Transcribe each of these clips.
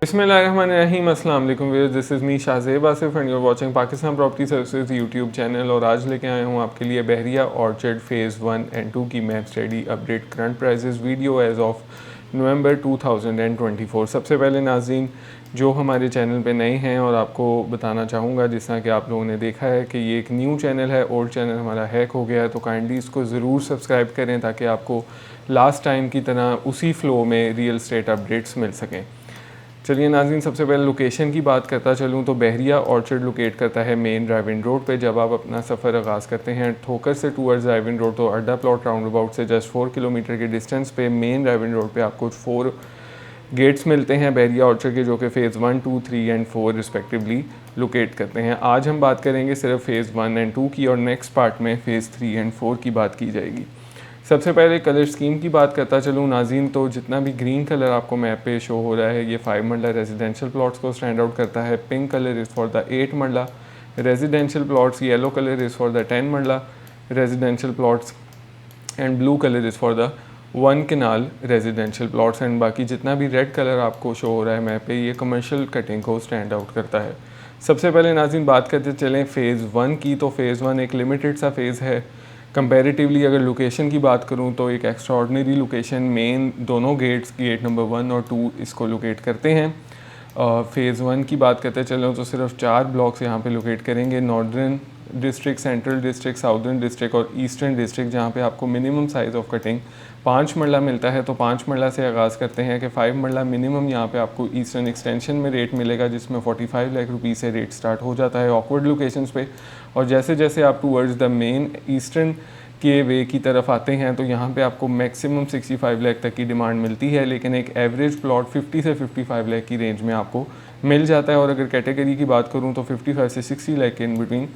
बिस्मिल्लाहिर्रहमानिर्रहीम, अस्सलाम वालेकुम viewers, this is me Shahzeb Asif and you are watching Pakistan property services YouTube channel. और आज लेके आया हूँ आपके लिए बहरिया ऑर्चर्ड फ़ेज़ 1 एंड 2 की map study update current prices video as of November 2024। सबसे पहले नाज़रीन जो हमारे चैनल पे नए हैं, और आपको बताना चाहूँगा जिस तरह कि आप लोगों ने देखा है कि ये एक न्यू चैनल है, ओल्ड चैनल हमारा हैक हो गया है, तो काइंडली इसको ज़रूर सब्सक्राइब करें ताकि आपको लास्ट टाइम की तरह उसी फ़्लो में रियल स्टेट अपडेट्स मिल सकें। चलिए नाज़रीन, सबसे पहले लोकेशन की बात करता चलूँ तो बहरिया ऑर्चर्ड लोकेट करता है मेन ड्राइविंग रोड पे। जब आप अपना सफ़र आगाज़ करते हैं ठोकर से टूवर्ड्स ड्राइविंग रोड, तो अड्डा प्लॉट राउंड अबाउट से जस्ट 4 किलोमीटर के डिस्टेंस पे मेन ड्राइविंग रोड पे आपको 4 गेट्स मिलते हैं बहरिया ऑर्चर्ड के, जो कि फ़ेज़ 1, 2, 3 एंड 4 रिस्पेक्टिवली लोकेट करते हैं। आज हम बात करेंगे सिर्फ फ़ेज़ 1 एंड 2 की, और नेक्स्ट पार्ट में फ़ेज़ 3 एंड 4 की बात की जाएगी। सबसे पहले कलर स्कीम की बात करता चलूँ नाज़रीन, तो जितना भी ग्रीन कलर आपको मैप पे शो हो रहा है ये 5 मरला रेजिडेंशियल प्लॉट्स को स्टैंड आउट करता है। Pink colour is for the 8 marla residential plots, yellow colour is for the 10 marla residential plots and blue colour is for the 1 kanal residential plots. And बाकी जितना भी रेड कलर आपको शो हो रहा है मैप पे ये कमर्शियल कटिंग को स्टैंड आउट करता है। सबसे पहले नाज़रीन बात करते चलें फ़ेज़ 1 की, तो फ़ेज़ 1 एक लिमिटेड सा फेज़ है कंपैरेटिवली। अगर लोकेशन की बात करूं तो एक एक्स्ट्राऑर्डिनरी लोकेशन, मेन दोनों गेट्स गेट नंबर 1 और 2 इसको लोकेट करते हैं। फ़ेज़ 1 की बात करते चलो तो सिर्फ 4 ब्लॉक्स यहाँ पे लोकेट करेंगे, northern district, central district, southern district और ईस्टर्न डिस्ट्रिक्ट, जहाँ पे आपको मिनिमम साइज़ ऑफ कटिंग 5 मरला मिलता है। तो 5 मरला से आगाज़ करते हैं कि 5 मरला मिनिमम यहाँ पे आपको ईस्टर्न एक्सटेंशन में रेट मिलेगा, जिसमें 45 लाख रुपये से रेट स्टार्ट हो जाता है ऑकवर्ड लोकेशंस पे। और जैसे जैसे आप टूवर्ड्स द मेन ईस्टर्न के वे की तरफ आते हैं तो यहाँ पे आपको मैक्सिमम 65 लाख तक की डिमांड मिलती है, लेकिन एक एवरेज प्लॉट 50 से 55 लाख की रेंज में आपको मिल जाता है। और अगर कैटेगरी की बात करूँ तो 55 से 60 लाख के in between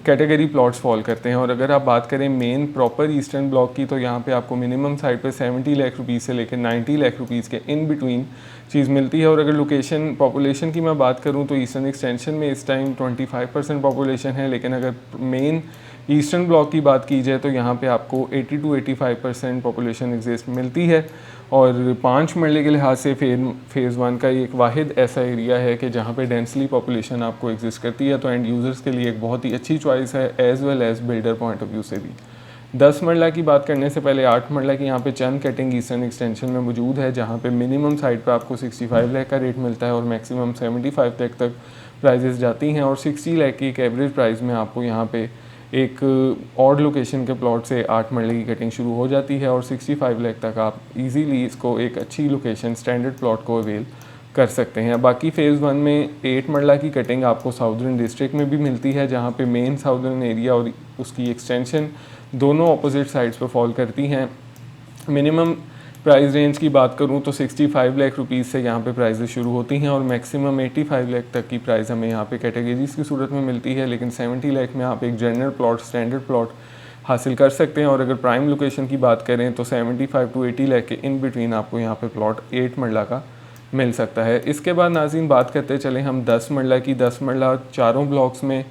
category plots fall करते हैं। और अगर आप बात करें मेन प्रॉपर ईस्टर्न ब्लॉक की, तो यहाँ पे आपको मिनिमम साइड पे 70 लाख रुपीज़ से लेकर 90 लाख रुपीज़ के इन बिटवीन चीज़ मिलती है। और अगर लोकेशन पॉपुलेशन की मैं बात करूँ तो ईस्टर्न एक्सटेंशन में इस टाइम 25% पॉपुलेशन है, लेकिन अगर मेन ईस्टर्न ब्लॉक की बात की जाए तो यहाँ पे आपको 80 to 85% पॉपुलेशन एग्जिस्ट मिलती है। और 5 मरले के लिहाज से फ़ेज़ 1 का एक वाहिद ऐसा एरिया है कि जहाँ पे डेंसली पॉपुलेशन आपको एग्जिस्ट करती है, तो एंड यूज़र्स के लिए एक बहुत ही अच्छी चॉइस है as well as builder point of view से भी। 10 मरला की बात करने से पहले 8 मरला की यहाँ पे चंद कटिंग ईस्टर्न एक्सटेंशन में मौजूद है, जहाँ पे मिनिमम साइड पे आपको 65 लाख का रेट मिलता है और मैक्सिमम 75 लाख तक प्राइजेस जाती हैं। और 60 लाख की एक एवरेज प्राइस में आपको यहाँ पे एक ऑड लोकेशन के प्लॉट से 8 मरले की कटिंग शुरू हो जाती है, और 65 लाख तक आप इजीली इसको एक अच्छी लोकेशन स्टैंडर्ड प्लॉट को अवेल कर सकते हैं। बाकी फ़ेज़ 1 में 8 मरला की कटिंग आपको साउदर्न डिस्ट्रिक्ट में भी मिलती है, जहाँ पे मेन साउदर्न एरिया और उसकी एक्सटेंशन दोनों अपोजिट साइड्स पर फॉल करती हैं। मिनिमम प्राइस रेंज की बात करूं तो 65 लाख रुपीज़ से यहाँ पे प्राइजेस शुरू होती हैं, और मैक्सिमम 85 लाख तक की प्राइस हमें यहाँ पे कैटेगरीज़ की सूरत में मिलती है। लेकिन 70 लाख में आप एक जनरल प्लॉट, स्टैंडर्ड प्लॉट हासिल कर सकते हैं। और अगर प्राइम लोकेशन की बात करें तो 75 to 80 लाख के इन बिटवीन आपको यहाँ पे प्लॉट 8 मरला का मिल सकता है। इसके बाद नाज़रीन बात करते चले हम 10 मरला की। 10 मरला चारों ब्लॉक्स में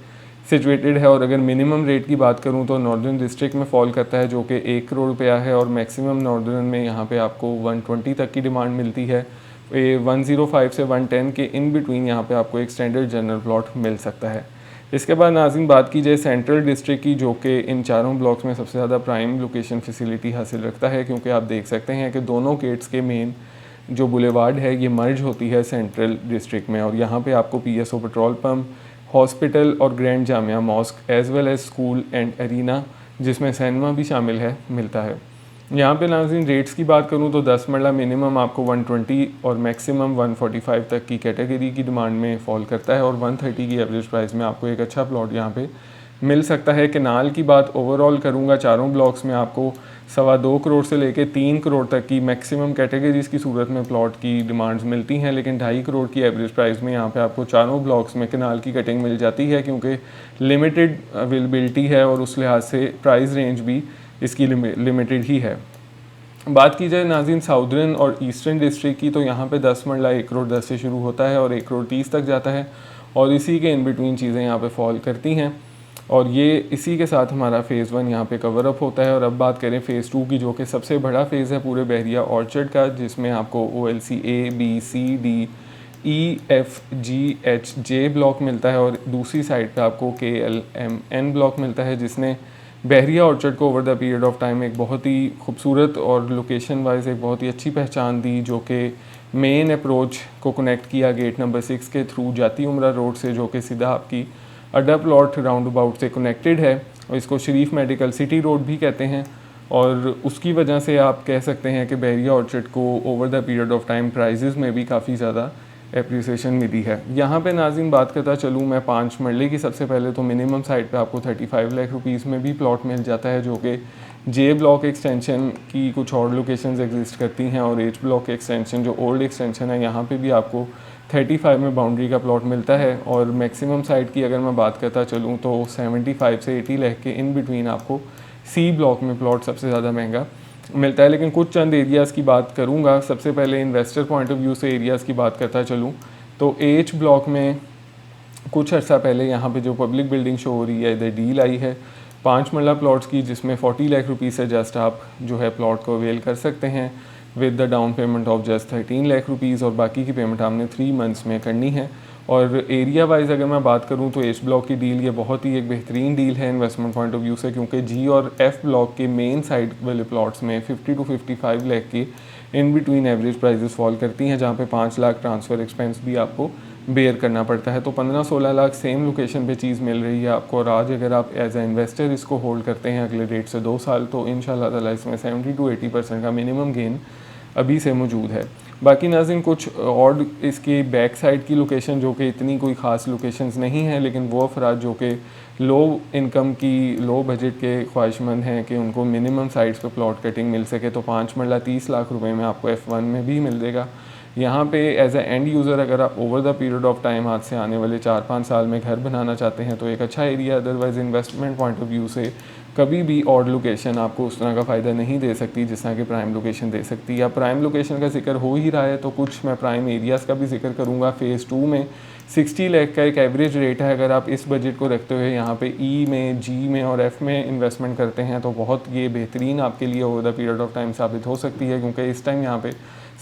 सिचुएटेड है, और अगर मिनिमम रेट की बात करूं तो नॉर्दर्न डिस्ट्रिक्ट में फॉल करता है, जो कि 1 करोड़ रुपया है, और मैक्सिमम नॉर्दर्न में यहाँ पे आपको 120 तक की डिमांड मिलती है। 105 से 110 के इन बिटवीन यहाँ पे आपको एक स्टैंडर्ड जनरल प्लॉट मिल सकता है। इसके बाद नाज़रीन बात की जाए सेंट्रल डिस्ट्रिक्ट की, जो कि इन चारों ब्लॉक्स में सबसे ज़्यादा प्राइम लोकेशन फैसिलिटी हासिल रखता है, क्योंकि आप देख सकते हैं कि दोनों गेट्स के मेन जो बुलेवार्ड है ये मर्ज होती है सेंट्रल डिस्ट्रिक्ट में। और यहाँ पे आपको PSO पेट्रोल पम्प, हॉस्पिटल और grand Jamia mosque as well as school and arena, जिसमें सिनेमा भी शामिल है, मिलता है। यहाँ पे नाज़रीन रेट्स की बात करूँ तो 10 मरला मिनिमम आपको 120 और मैक्सिमम 145 तक की कैटेगरी की डिमांड में फॉल करता है, और 130 की एवरेज प्राइस में आपको एक अच्छा प्लॉट यहाँ पे मिल सकता है। केनाल की बात ओवरऑल करूँगा, चारों ब्लॉक्स में आपको 2.25 करोड़ से लेकर 3 करोड़ तक की मैक्सिमम कैटेगरीज़ की सूरत में प्लॉट की डिमांड्स मिलती हैं, लेकिन 2.5 करोड़ की एवरेज प्राइस में यहाँ पे आपको चारों ब्लॉक्स में केनाल की कटिंग मिल जाती है, क्योंकि लिमिटेड अवेलेबिलिटी है और उस लिहाज से प्राइस रेंज भी इसकी लिमिटेड ही है। बात की जाए नाज़रीन साउदर्न और ईस्टर्न डिस्ट्रिक्ट की, तो यहाँ पे 10 मरला 1 करोड़ 10 से शुरू होता है और 1 करोड़ 30 तक जाता है, और इसी के इन बिटवीन चीज़ें यहाँ पे फॉल करती हैं। और ये इसी के साथ हमारा फ़ेज़ 1 यहाँ पे कवर अप होता है। और अब बात करें फ़ेज़ 2 की, जो कि सबसे बड़ा फ़ेज़ है पूरे बहरिया ऑर्चर्ड का, जिसमें आपको OLC A B C D E F G H J block मिलता है और दूसरी साइड पे आपको K L M N block मिलता है, जिसने बहरिया ऑर्चर्ड को over the period of time एक बहुत ही खूबसूरत और लोकेशन वाइज एक बहुत ही अच्छी पहचान दी, जो कि मेन अप्रोच को कनेक्ट किया गेट नंबर 6 के थ्रू जाती उमरा रोड से, जो कि सीधा आपकी अड्डा प्लॉट राउंड अबाउट से कनेक्टेड है और इसको शरीफ मेडिकल सिटी रोड भी कहते हैं। और उसकी वजह से आप कह सकते हैं कि बहरिया ऑर्चर्ड को over the period of time prices में भी काफ़ी ज़्यादा एप्रिसिएशन मिली है। यहाँ पे नाज़रीन बात करता चलूँ मैं 5 मरले की। सबसे पहले तो मिनिमम साइड पे आपको 35 लाख रुपीज़ में भी प्लॉट मिल जाता है, जो कि जे ब्लॉक एक्सटेंशन की कुछ और लोकेशंस एग्जिस्ट करती हैं, और एच ब्लॉक एक्सटेंशन जो ओल्ड एक्सटेंशन है यहाँ पे भी आपको 35 में बाउंड्री का प्लॉट मिलता है। और मैक्सिमम साइड की अगर मैं बात करता चलूँ तो 75 से 80 लाख के इन बिटवीन आपको सी ब्लॉक में प्लॉट सबसे ज़्यादा महंगा मिलता है। लेकिन कुछ चंद एरियाज़ की बात करूँगा। सबसे पहले इन्वेस्टर पॉइंट ऑफ व्यू से एरियाज़ की बात करता चलूँ तो एच ब्लॉक में कुछ अर्सा पहले यहाँ पे जो पब्लिक बिल्डिंग शो हो रही है, इधर डील आई है 5 मरला प्लॉट्स की, जिसमें 40 लाख रुपीज़ से जस्ट आप जो है प्लॉट को अवेल कर सकते हैं with the down payment of just 13 lakh rupees, और बाकी की पेमेंट आपने 3 मंथ्स में करनी है। और एरिया वाइज अगर मैं बात करूं तो एच ब्लॉक की डील ये बहुत ही एक बेहतरीन डील है इन्वेस्टमेंट पॉइंट ऑफ व्यू से, क्योंकि जी और एफ ब्लॉक के मेन साइड वाले प्लॉट्स में 50 to 55 लाख की in between average prices fall करती हैं, जहां पे 5 लाख ट्रांसफ़र एक्सपेंस भी आपको बेयर करना पड़ता है। तो 15-16 लाख सेम लोकेशन पे चीज़ मिल रही है आपको, और आज अगर आप एज ए इन्वेस्टर इसको होल्ड करते हैं अगले डेट से 2 साल, तो इंशाल्लाह ताला इसमें 70 to 80% का मिनिमम गेन अभी से मौजूद है। बाकी नाज़रीन कुछ और इसकी बैक साइड की लोकेशन जो कि इतनी कोई ख़ास लोकेशंस नहीं है, लेकिन वो अफराद जो कि लो इनकम की लो बजट के ख्वाहिशमंद हैं कि उनको मिनिमम साइड्स पे प्लॉट कटिंग मिल सके, तो 5 मरला 30 लाख रुपए में आपको F1 में भी मिल देगा। यहाँ पे एज ए एंड यूज़र अगर आप over the period of time आज से आने वाले 4-5 साल में घर बनाना चाहते हैं तो एक अच्छा area. Otherwise investment point of view से कभी भी ऑड लोकेशन आपको उस तरह का फ़ायदा नहीं दे सकती जिस तरह की प्राइम लोकेशन दे सकती है। या प्राइम लोकेशन का जिक्र हो ही रहा है तो कुछ मैं प्राइम एरियाज़ का भी जिक्र करूँगा। फ़ेज़ 2 में 60 लाख का एक एवरेज रेट है। अगर आप इस बजट को रखते हुए यहाँ पे ई में, जी में और एफ़ में इन्वेस्टमेंट करते हैं तो बहुत ये बेहतरीन आपके लिए over the period of time साबित हो सकती है, क्योंकि इस टाइम यहाँ पे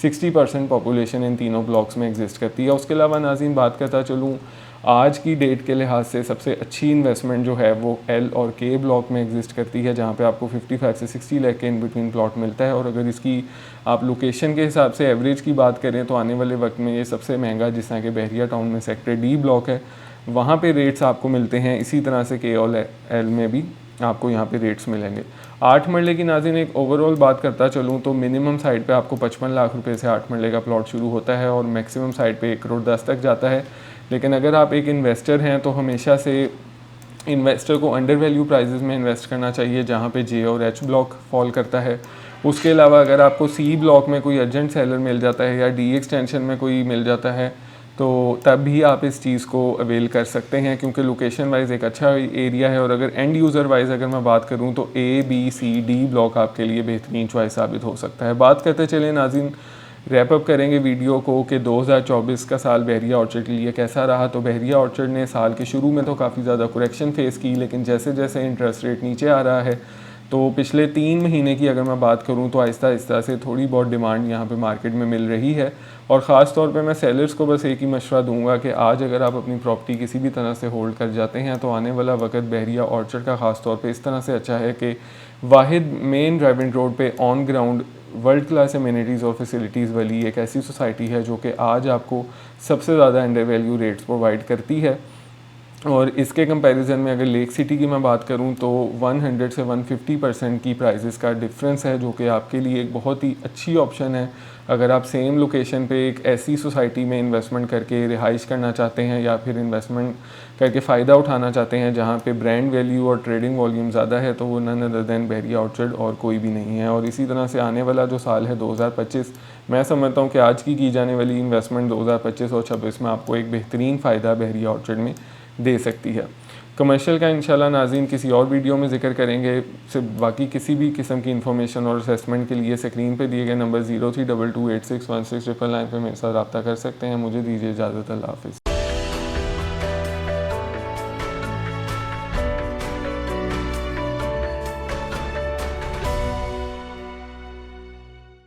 60% पॉपुलेशन इन तीनों ब्लॉक्स में एग्जिस्ट करती है। उसके अलावा नाज़रीन बात करता चलूँ आज की डेट के लिहाज से सबसे अच्छी इन्वेस्टमेंट जो है वो एल और के ब्लॉक में एग्जिस्ट करती है, जहाँ पे आपको 55 से 60 लाख के इन बिटवीन प्लॉट मिलता है। और अगर इसकी आप लोकेशन के हिसाब से एवरेज की बात करें तो आने वाले वक्त में ये सबसे महंगा, जिस तरह के बहरिया टाउन में सेक्टर डी ब्लॉक है, वहाँ पे रेट्स आपको मिलते हैं। इसी तरह से के और एल में भी आपको यहाँ पे रेट्स मिलेंगे। 8 मरले की नाज़रीन एक ओवरऑल बात करता चलूँ तो मिनिमम साइड पे आपको 55 लाख रुपए से 8 मरले का प्लॉट शुरू होता है और मैक्सिमम साइड पे 1 करोड़ 10 तक जाता है। लेकिन अगर आप एक इन्वेस्टर हैं तो हमेशा से इन्वेस्टर को अंडर वैल्यू प्राइजेस में इन्वेस्ट करना चाहिए, जहाँ पे जे और एच ब्लॉक फॉल करता है। उसके अलावा अगर आपको सी ब्लॉक में कोई अर्जेंट सेलर मिल जाता है या डी एक्सटेंशन में कोई मिल जाता है तो तब भी आप इस चीज़ को अवेल कर सकते हैं, क्योंकि लोकेशन वाइज एक अच्छा एरिया है। और अगर एंड यूज़र वाइज अगर मैं बात करूं तो A B C D block आपके लिए बेहतरीन चॉइस साबित हो सकता है। बात करते चले नाज़रीन, रैप अप करेंगे वीडियो को कि 2024 का साल बहरिया ऑर्चर्ड के लिए कैसा रहा। तो बहरिया ऑर्चर्ड ने साल के शुरू में तो काफ़ी ज़्यादा करेक्शन फेस की, लेकिन जैसे जैसे इंटरेस्ट रेट नीचे आ रहा है तो पिछले 3 महीने की अगर मैं बात करूं तो आहिस्ता आहिस्ता से थोड़ी बहुत डिमांड यहां पे मार्केट में मिल रही है। और ख़ास तौर पे मैं सेलर्स को बस एक ही मशवरा दूंगा कि आज अगर आप अपनी प्रॉपर्टी किसी भी तरह से होल्ड कर जाते हैं तो आने वाला वक्त बहरिया ऑर्चर्ड का ख़ास तौर पे इस तरह से अच्छा है कि वाहिद मेन ड्राइविंग रोड पे on ground world class amenities और फैसिलिटीज़ वाली एक ऐसी सोसाइटी है जो कि आज आपको सबसे ज़्यादा अंडर वैल्यू रेट्स प्रोवाइड करती है। और इसके कंपैरिजन में अगर लेक सिटी की मैं बात करूं तो 100 से 150% की प्राइसेस का डिफरेंस है, जो कि आपके लिए एक बहुत ही अच्छी ऑप्शन है अगर आप सेम लोकेशन पे एक ऐसी सोसाइटी में इन्वेस्टमेंट करके रिहाइश करना चाहते हैं या फिर इन्वेस्टमेंट करके फ़ायदा उठाना चाहते हैं जहां पे ब्रांड वैल्यू और ट्रेडिंग वॉल्यूम ज़्यादा है, तो वो नन अदर दैन बहरिया ऑर्चर्ड और कोई भी नहीं है। और इसी तरह से आने वाला जो साल है 2025, मैं समझता हूँ कि आज की जाने वाली इन्वेस्टमेंट 2025 और 26 में आपको एक बेहतरीन फ़ायदा बहरिया ऑर्चर्ड में दे सकती है। कमर्शियल का इंशाल्लाह नाज़रीन किसी और वीडियो में जिक्र करेंगे। सिर्फ बाकी किसी भी किस्म की इन्फॉर्मेशन और असेसमेंट के लिए स्क्रीन पे दिए गए नंबर 0322861699 पे मेरे साथ रब्ता कर सकते हैं। मुझे दीजिए इजाज़त, अल्लाह हाफ़िज़।